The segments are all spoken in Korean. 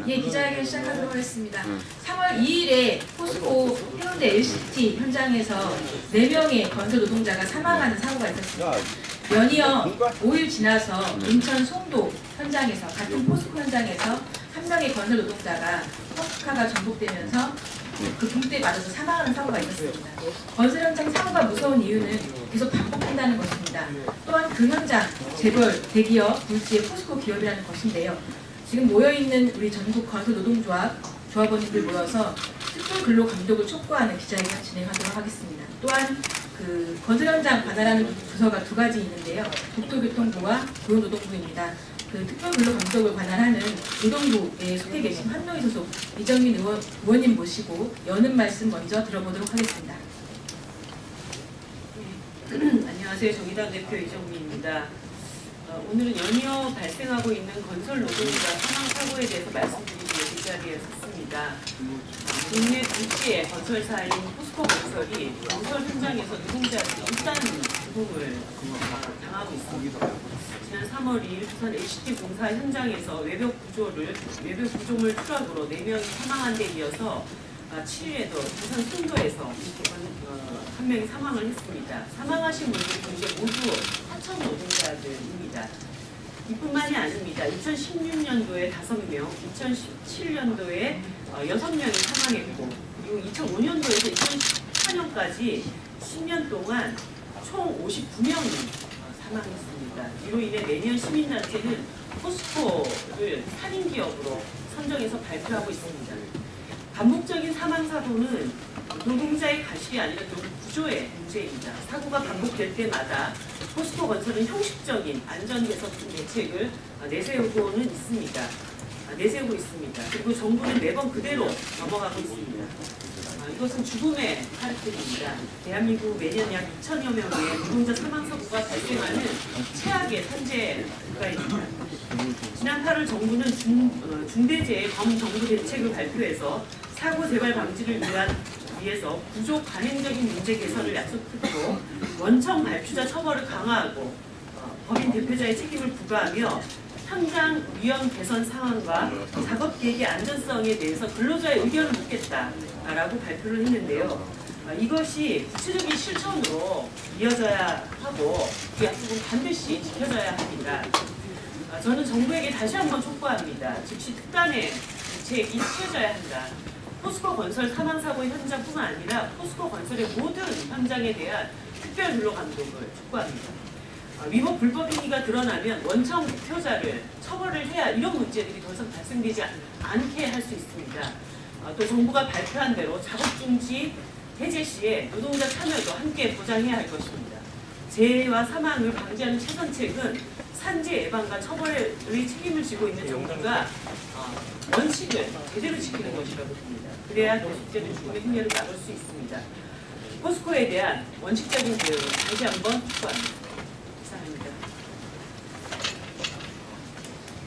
예, 기자회견 시작하도록 하겠습니다. 3월 2일에 포스코 해운대 LCT 현장에서 4명의 건설 노동자가 사망하는 사고가 있었습니다. 연이어 5일 지나서 인천 송도 현장에서 같은 포스코 현장에서 1명의 건설 노동자가 펌프카가 전복되면서 그 붕대에 맞아서 사망하는 사고가 있었습니다. 건설 현장 사고가 무서운 이유는 계속 반복된다는 것입니다. 또한 그 현장, 재벌, 대기업, 물지의 포스코 기업이라는 것인데요. 지금 모여있는 우리 전국 건설 노동조합 조합원님들 모여서 특별 근로 감독을 촉구하는 기자회견 진행하도록 하겠습니다. 또한 그 건설 현장 관할하는 부서가 2가지 있는데요. 국토교통부와 고용노동부입니다. 그 특별 근로 감독을 관할하는 노동부에 속해 계신 한노희 소속 이정민 의원님 모시고 여는 말씀 먼저 들어보도록 하겠습니다. 안녕하세요. 정의당 대표 이정민입니다. 오늘은 연이어 발생하고 있는 건설 노동자 사망 사고에 대해서 말씀드리기 위해 이 자리에 섰습니다. 국내 둘째의 건설사인 포스코 건설이 건설 현장에서 노동자들이 일단 죽음을 당하고 있습니다. 지난 3월 2일 부산 LCT 공사 현장에서 외벽 구조물 추락으로 4명이 사망한 데 이어서 7일에도 부산 송도에서 1명이 사망을 했습니다. 사망하신 분들이 전체 모두 하청 노동자들입니다. 이뿐만이 아닙니다. 2016년도에 5명, 2017년도에 6명이 사망했고, 그리고 2005년도에서 2014년까지 10년 동안 총 59명이 사망했습니다. 이로 인해 내년 시민단체는 포스코를 살인기업으로 선정해서 발표하고 있습니다. 반복적인 사망사고는 노동자의 과실이 아니라 노동 구조의 문제입니다. 사고가 반복될 때마다 포스코 건설은 형식적인 안전 개선 대책을 내세우고 있습니다. 그리고 정부는 매번 그대로 넘어가고 있습니다. 이것은 죽음의 카르텔입니다. 대한민국 매년 약 2천여 명의 노동자 사망사고가 발생하는 최악의 산재 국가입니다. 지난 8월 정부는 중대재해 범정부 대책을 발표해서 사고 재발 방지를 위해서 구조 관행적인 문제 개선을 약속했고 원청 발주자 처벌을 강화하고 법인 대표자의 책임을 부과하며 현장 위험 개선 상황과 작업 계획의 안전성에 대해서 근로자의 의견을 묻겠다라고 발표를 했는데요. 이것이 구체적인 실천으로 이어져야 하고 그 약속은 반드시 지켜져야 합니다. 저는 정부에게 다시 한번 촉구합니다. 즉시 특단의 대책이 취해져야 한다. 포스코 건설 사망사고 현장뿐만 아니라 포스코 건설의 모든 현장에 대한 특별 근로 감독을 촉구합니다. 위법 불법 행위가 드러나면 원청 대표자를 처벌을 해야 이런 문제들이 더 이상 발생되지 않게 할 수 있습니다. 또 정부가 발표한 대로 작업 중지 해제 시에 노동자 참여도 함께 보장해야 할 것입니다. 재해와 사망을 방지하는 최선책은 산재 예방과 처벌의 책임을 지고 있는 정부가 원칙을 제대로 지키는 것이라고 봅니다. 그래야 계속되는 죽음의 행렬을 막을 수 있습니다. 포스코에 대한 원칙적인 대응을 다시 한번 촉구합니다.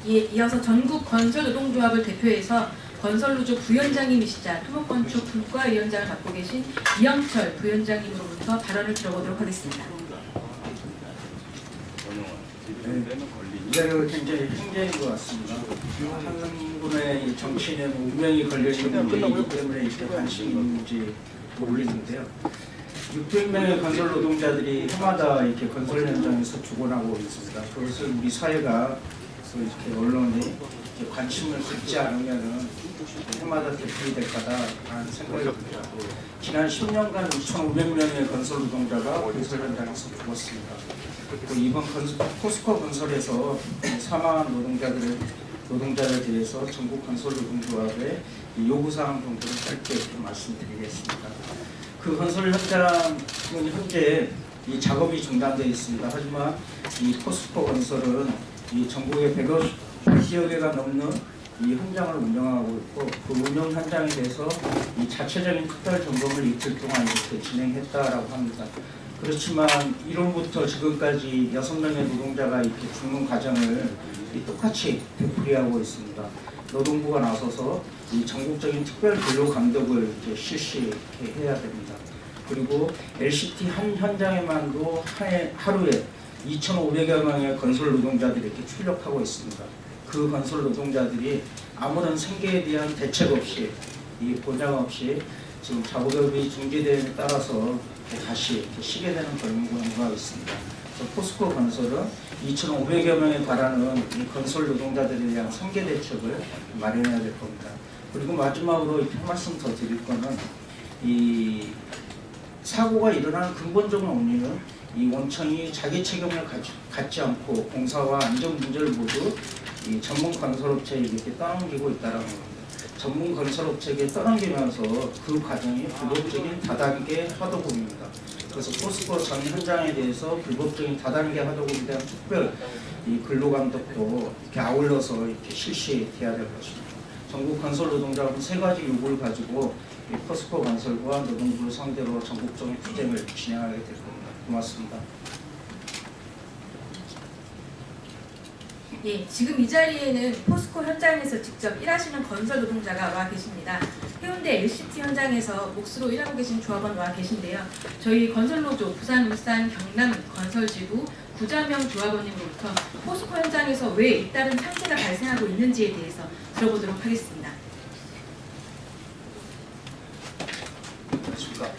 이어서 전국 건설노동조합을 대표해서 건설노조 부위원장님이시자 토목건축 분과위원장을 맡고 계신 이영철 부위원장님으로부터 발언을 들어보도록 하겠습니다. 이 자리가 굉장히 행정인 것 같습니다. 한 분의 정치인의 운명이 걸려있는 문제이기 때문에 이렇게 관심인지 모르겠는데요. 600명의 건설 노동자들이 해마다 이렇게 건설 현장에서 죽어나고 있습니다. 그것을 우리 사회가 이렇게 언론이 이렇게 관심을 갖지 않으면은 해마다 되풀이 될 거다라는 생각이 듭니다. 지난 10년간 2,500명의 건설 노동자가 건설 현장에서 죽었습니다. 그리고 이번 포스코 건설에서 사망한 노동자에 대해서 전국 건설 노동조합의 요구사항 정도를 짧게 말씀드리겠습니다. 그 건설 현장은 현재 이 작업이 중단되어 있습니다. 하지만 이 포스코 건설은 이 전국의 150여 개가 넘는 이 현장을 운영하고 있고 그 운영 현장에 대해서 이 자체적인 특별 점검을 이틀 동안 이렇게 진행했다라고 합니다. 그렇지만 1월부터 지금까지 6명의 노동자가 이렇게 죽는 과정을 똑같이 되풀이하고 있습니다. 노동부가 나서서 이 전국적인 특별 근로 감독을 이렇게 실시해야 됩니다. 그리고 LCT 한 현장에만도 하루에 2,500여 명의 건설 노동자들이 이렇게 출력하고 있습니다. 그 건설 노동자들이 아무런 생계에 대한 대책 없이 이 보장 없이 지금 작업이 중지됨에 따라서 다시 이렇게 쉬게 되는 경우가 있습니다. 그래서 포스코 건설은 2,500여 명에 달하는 이 건설 노동자들에 대한 생계 대책을 마련해야 될 겁니다. 그리고 마지막으로 한 말씀 더 드릴 거는 이 사고가 일어나는 근본적인 원인은 이 원청이 자기 책임을 갖지 않고 공사와 안전 문제를 모두 이 전문 건설업체에게 떠넘기고 있다는 겁니다. 전문 건설업체에게 떠넘기면서 그 과정이 불법적인 다단계 하도급입니다. 그래서 포스코 전 현장에 대해서 불법적인 다단계 하도급에 대한 특별 이 근로감독도 이렇게 아울러서 이렇게 실시해야 될 것입니다. 전국 건설 노동자는 세 가지 요구를 가지고 이 포스코 건설과 노동부를 상대로 전국적인 투쟁을 진행하게 될 겁니다. 고맙습니다. 예, 지금 이 자리에는 포스코 현장에서 직접 일하시는 건설 노동자가 와 계십니다. 해운대 LCT 현장에서 몫으로 일하고 계신 조합원 와 계신데요. 저희 건설노조 부산, 울산, 경남 건설지부 구자명 조합원님으로부터 포스코 현장에서 왜 잇따른 상태가 발생하고 있는지에 대해서 들어보도록 하겠습니다. 안녕하십니까.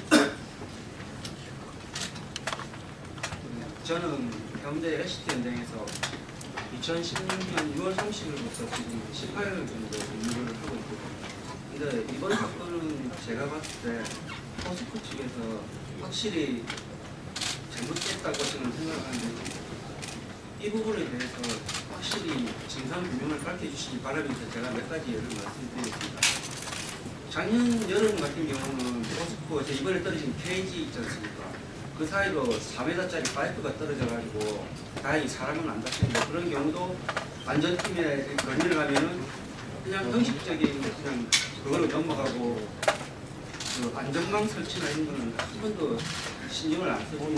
저는 해운대 LCT 현장에서 2016년 6월 30일부터 지금 18년 정도 근무를 하고 있거든요. 근데 이번 사건은 제가 봤을 때 포스코 측에서 확실히 잘못됐다고 저는 생각하는데 이 부분에 대해서 확실히 진상 규명을 밝혀주시기 바라면서 제가 몇 가지 예를 말씀드리겠습니다. 작년 여름 같은 경우는 포스코 이번에 떨어진 케이지 있지 않습니까? 그 사이로 4m짜리 파이프가 떨어져가지고 다행히 사람은 안 다치는데 그런 경우도 안전팀에 건의를 하면은 그냥 형식적인 그냥 그걸로 넘어가고 그 안전망 설치나 이런 거는 한 번도 신경을 안 쓰고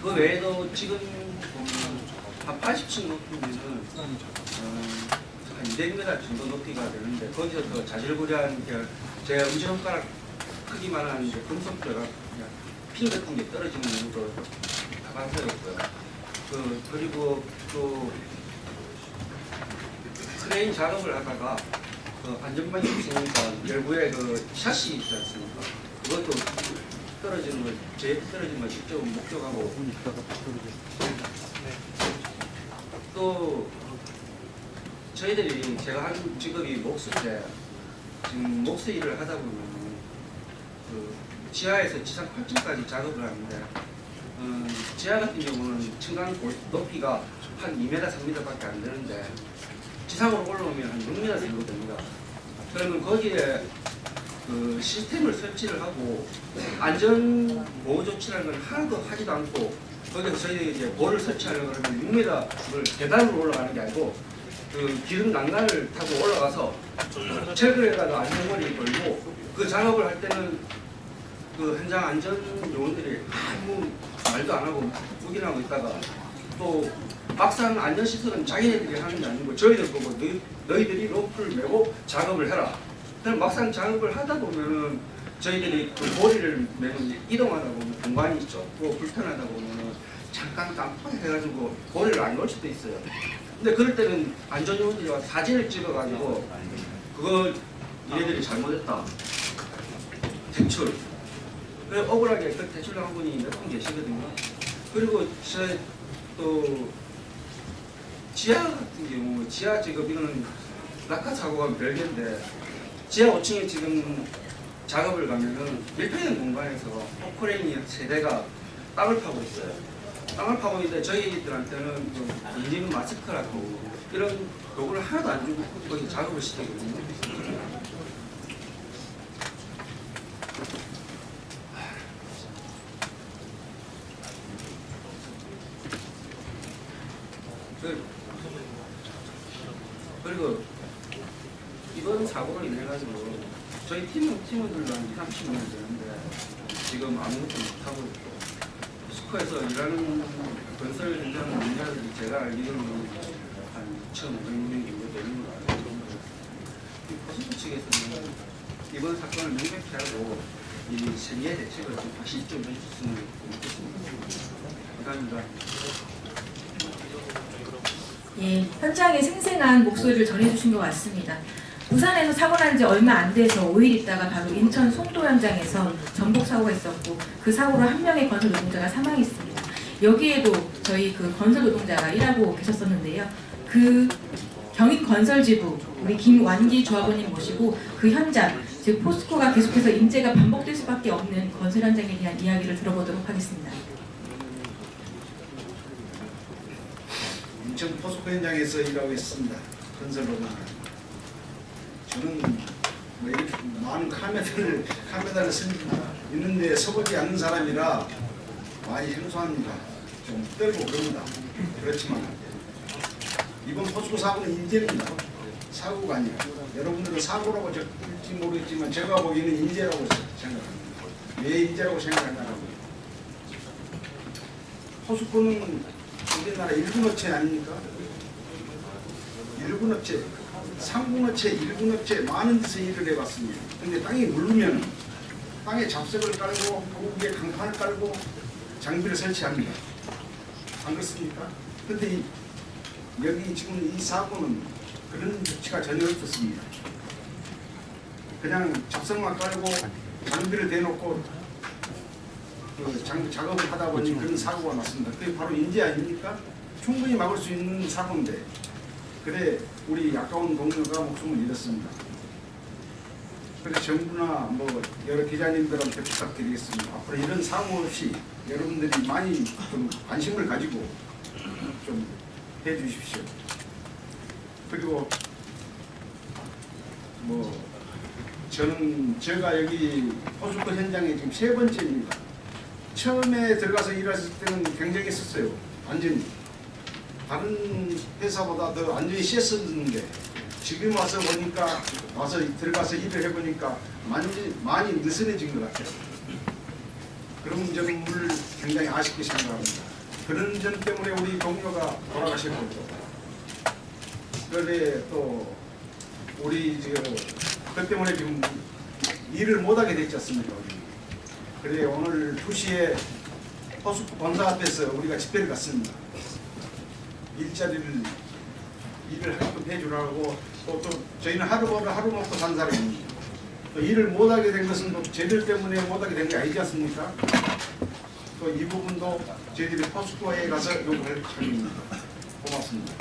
그 외에도 지금 보면 한 80층 높이면은 한 200m 정도 높이가 되는데 거기서 더 자질구레한 제 엄지손가락 크기만한 금속뼈가 그냥 핀 같은 게 떨어지는 경우도 다반사였고요. 그리고 또 크레인 작업을 하다가 그 안전망이 있으니까 열구에 그 샷시 있지 않습니까? 그것도 떨어지는 걸, JF 떨어지는 걸 직접 목격하고 또 저희들이 제가 한 직업이 목수인데 지금 목수 일을 하다 보면 그 지하에서 지상 8층까지 작업을 하는데 지하 같은 경우는 층간 높이가 한 2m, 3m밖에 안 되는데 지상으로 올라오면 한 6m 정도 됩니다. 그러면 거기에 그 시스템을 설치를 하고 안전 보호 조치라는 걸 하나도 하지도 않고 거기서 저희들이 이제 볼을 설치하려고 하면 6m를 계단으로 올라가는 게 아니고 그 기름 난간을 타고 올라가서 철근에다가 안전머리 걸고 그 작업을 할 때는 그 현장 안전 요원들이 아무 말도 안 하고 묵인하고 있다가 또 막상 안전시설은 자기네들이 하는 게 아니고 저희들 보고 너희들이 로프를 메고 작업을 해라. 그럼 막상 작업을 하다 보면은 저희들이 그 고리를 메고 이동하다 보면 공간이 좁고 불편하다 보면은 잠깐 깜빡해가지고 고리를 안 놓을 수도 있어요. 근데 그럴 때는 안전요원들이 와서 사진을 찍어가지고 그걸 얘네들이 잘못했다. 대출. 그래 억울하게 그 대출한 분이 몇 분 계시거든요. 그리고 또 지하 같은 경우 지하 직업 이거는 낙하 사고가 별개인데 지하 5층에 지금 작업을 가면은 밀폐된 공간에서 포크레인이 세대가 땅을 파고 있어요. 땅을 파고 있는데 저희들한테는 그 인증 마스크라고 이런 요구를 하나도 안 주고 거기 작업을 시키거든요. 그리고 이번 사고로 인해 가지고 저희 팀원들도 한 30명 되는데 지금 아무것도 못하고 있고 포스코에서 일하는 건설 현장 노동자들이 제가 알기로는 한 2,500명 정도 되는 거 알고 있는데 포스코 측에서는 이번 사건을 명백히 하고 이 생계 대책을 좀 다시 좀 해줬으면 좋겠습니다. 감사합니다. 예, 현장의 생생한 목소리를 전해주신 것 같습니다. 부산에서 사고 난 지 얼마 안 돼서 5일 있다가 바로 인천 송도 현장에서 전복 사고가 있었고 그 사고로 한 명의 건설 노동자가 사망했습니다. 여기에도 저희 그 건설 노동자가 일하고 계셨었는데요. 그 경익건설지부 우리 김완기 조합원님 모시고 그 현장, 즉 포스코가 계속해서 인재가 반복될 수밖에 없는 건설 현장에 대한 이야기를 들어보도록 하겠습니다. 인천 포스코 현장에서 일하고 있습니다. 건설로만. 저는 뭐 이렇게 많은 카메라를 있는데 서보지 않는 사람이라 많이 생소합니다. 좀 떨고 그럽니다. 그렇지만 이번 포스코 사고는 인재입니다. 사고가 아니라 여러분들은 사고라고 적을지 모르겠지만 제가 보기에는 인재라고 생각합니다. 왜 인재라고 생각하냐고요. 포스코는 우리나라 일군업체 아닙니까? 일군업체, 상군업체, 일군업체 많은 데서 일을 해봤습니다. 근데 땅이 누르면 땅에 잡석을 깔고 거기에 강판을 깔고 장비를 설치합니다. 안 그렇습니까? 근데 여기 지금 이 사고는 그런 조치가 전혀 없었습니다. 그냥 잡석만 깔고 장비를 대놓고 작업을 하다 보니 그런 사고가 났습니다. 그게 바로 인재 아닙니까? 충분히 막을 수 있는 사고인데 그래 우리 아까운 동료가 목숨을 잃었습니다. 그래서 정부나 뭐 여러 기자님들한테 부탁드리겠습니다. 앞으로 이런 사고 없이 여러분들이 많이 좀 관심을 가지고 좀 해주십시오. 그리고 뭐 제가 여기 포스코 현장에 지금 3번째입니다. 처음에 들어가서 일했을 때는 굉장했었어요. 완전히 다른 회사보다 더 완전히 셌었는데 지금 와서 보니까 들어가서 일을 해보니까 많이 느슨해진 것 같아요. 그런 점을 굉장히 아쉽게 생각합니다. 그런 점 때문에 우리 동료가 돌아가셨고 그런데 또 우리 그 때문에 지금 일을 못하게 됐지 않습니까? 그래 오늘 2시에 포스코 본사 앞에서 우리가 집회를 갔습니다. 일을 하게끔 해주라고 또 저희는 하루 먹고 산 사람입니다. 또 일을 못하게 된 것은 또 저희들 때문에 못하게 된 게 아니지 않습니까? 또 이 부분도 저희들이 포스코에 가서 요구할 참입니다. 고맙습니다.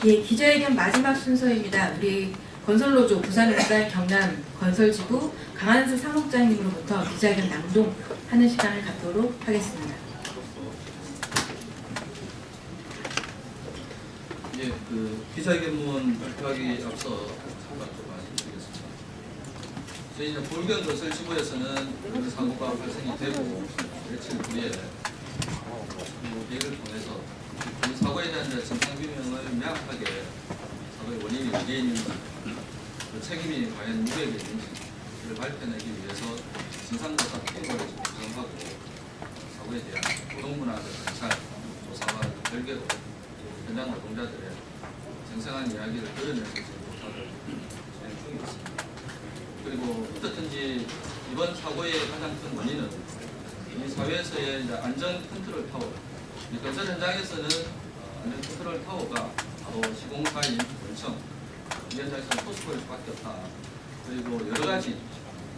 예, 기자회견 마지막 순서입니다. 우리 건설노조 부산은달 경남 건설지부 강한수 사무국장님으로부터 기자회견 낭독하는 시간을 갖도록 하겠습니다. 예, 그 기자회견문 발표하기 앞서 잠깐 좀 말씀드리겠습니다. 저희 이제 볼견 건설지부에서는 그 사고가 발생이 되고 며칠 후에 회의를 통해서 이 사고에 대한 진상규명을 명확하게 사고의 원인이 어디에 있는지 그 책임이 과연 누구에게 있는지를 밝혀내기 위해서 진상조사 기구를 구성하고 사고에 대한 고동문화적 관찰, 조사와 별개로 현장 노동자들의 생생한 이야기를 들으면서 지금 조사를 진행 중에 있습니다. 그리고 어떻든지 이번 사고의 가장 큰 원인은 이 사회에서의 이제 안전 컨트롤 타워, 이 건설 현장에서는 안전 컨트롤 타워가 바로 시공사인 원청, 이 현장에서는 포스코일 수밖에 없다. 그리고 여러 가지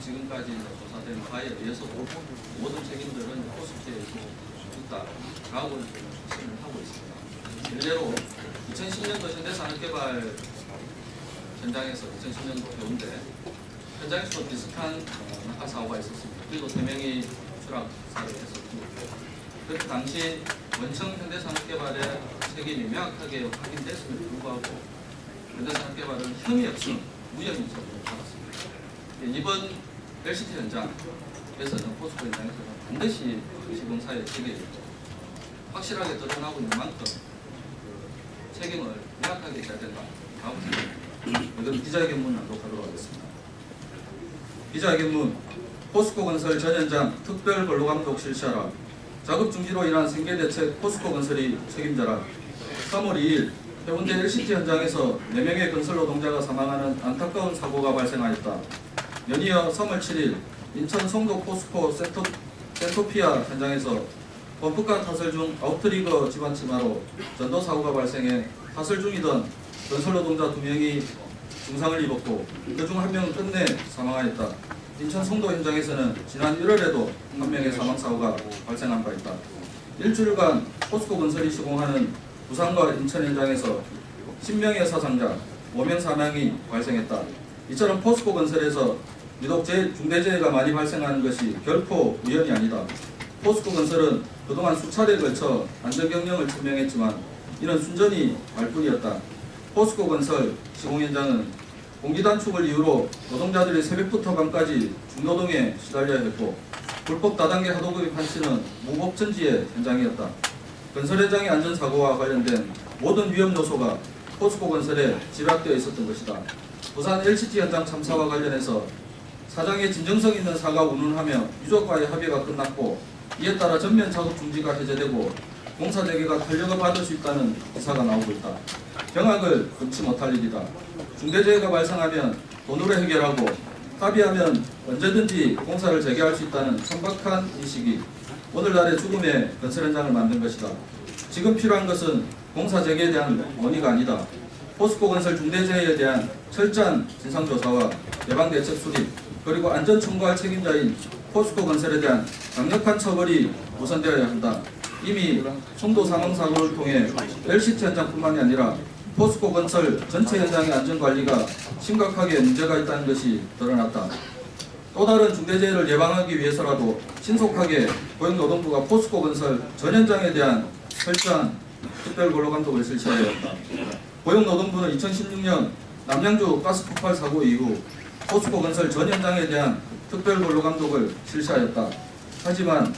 지금까지 조사된 바에 의해서도 모든 책임들은 포스코에 있다라고 추진을 하고 있습니다. 예외로 2010년도 현대산업개발 현장에서 2010년도 해운대 현장에서도 비슷한 낙하 사고가 있었습니다. 그리고 3명이 추락사를 했었고 그때 당시 원청 현대산업개발의 책임이 명확하게 확인됐음에도 불구하고 현대산업개발은 혐의 없이 무혐의 처분을 받았습니다. 이번 LCT 현장에서는 포스코 현장에서는 반드시 시공사의 책임이 확실하게 드러나고 있는 만큼 책임을 명확하게 져야 된다라고 생각합니다. 그럼 기자회견문 낭독하도록 하겠습니다. 기자회견문 포스코 건설 전 현장 특별 근로감독 실시하라. 작업 중지로 인한 생계대책 포스코 건설이 책임져라. 3월 2일 해운대 LCT 현장에서 4명의 건설 노동자가 사망하는 안타까운 사고가 발생하였다. 연이어 3월 7일 인천 송도 포스코 센토피아 현장에서 펌프카 타설 중 아웃트리거 집안 치마로 전도 사고가 발생해 타설 중이던 건설 노동자 2명이 중상을 입었고 그중 1명은 끝내 사망하였다. 인천 송도 현장에서는 지난 1월에도 1명의 사망사고가 발생한 바 있다. 일주일간 포스코 건설이 시공하는 부산과 인천 현장에서 10명의 사상자, 5명 사망이 발생했다. 이처럼 포스코 건설에서 유독 중대재해가 많이 발생하는 것이 결코 우연이 아니다. 포스코 건설은 그동안 수차례에 걸쳐 안전경영을 천명했지만 이는 순전히 말뿐이었다. 포스코 건설 시공 현장은 공기 단축을 이유로 노동자들이 새벽부터 밤까지 중노동에 시달려야 했고 불법 다단계 하도급이 판치는 무법천지의 현장이었다. 건설 현장의 안전사고와 관련된 모든 위험 요소가 포스코 건설에 집약되어 있었던 것이다. 부산 LCT 현장 참사와 관련해서 사장의 진정성 있는 사과 운운하며 유족과의 합의가 끝났고 이에 따라 전면 작업 중지가 해제되고 공사 재개가 탄력을 받을 수 있다는 기사가 나오고 있다. 경악을 금치 못할 일이다. 중대재해가 발생하면 돈으로 해결하고 합의하면 언제든지 공사를 재개할 수 있다는 천박한 인식이 오늘날의 죽음의 건설 현장을 만든 것이다. 지금 필요한 것은 공사 재개에 대한 논의가 아니다. 포스코 건설 중대재해에 대한 철저한 진상조사와 예방대책 수립 그리고 안전 청구할 책임자인 포스코 건설에 대한 강력한 처벌이 우선되어야 한다. 이미 송도 사망사고를 통해 LCT 현장뿐만이 아니라 포스코 건설 전체 현장의 안전관리가 심각하게 문제가 있다는 것이 드러났다. 또 다른 중대재해를 예방하기 위해서라도 신속하게 고용노동부가 포스코 건설 전 현장에 대한 철저한 특별근로감독을 실시해야 한다. 고용노동부는 2016년 남양주 가스 폭발 사고 이후 포스코 건설 전 현장에 대한 특별근로감독을 실시하였다. 하지만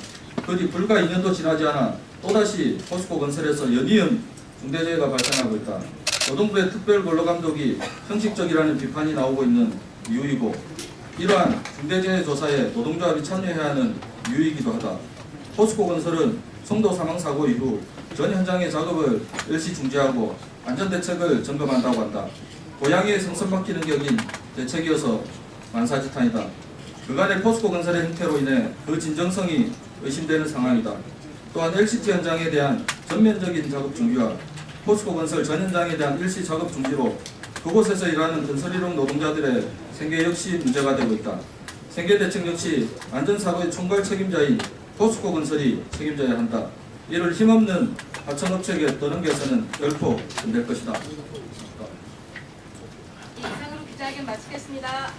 그 뒤 불과 2년도 지나지 않아 또다시 포스코 건설에서 연이은 중대재해가 발생하고 있다. 노동부의 특별근로감독이 형식적이라는 비판이 나오고 있는 이유이고 이러한 중대재해 조사에 노동조합이 참여해야 하는 이유이기도 하다. 포스코 건설은 송도 사망사고 이후 전 현장의 작업을 일시 중지하고 안전대책을 점검한다고 한다. 고양이의 생선바퀴 능력인 대책이어서 만사지탄이다. 그간의 포스코 건설의 행태로 인해 그 진정성이 의심되는 상황이다. 또한 LCT 현장에 대한 전면적인 작업 중지와 포스코 건설 전 현장에 대한 일시 작업 중지로 그곳에서 일하는 건설일용 노동자들의 생계 역시 문제가 되고 있다. 생계 대책 역시 안전사고의 총괄 책임자인 포스코 건설이 책임져야 한다. 이를 힘없는 하청업체에게 떠넘겨서는 결코 안 될 것이다. 이상으로 기자회견 마치겠습니다.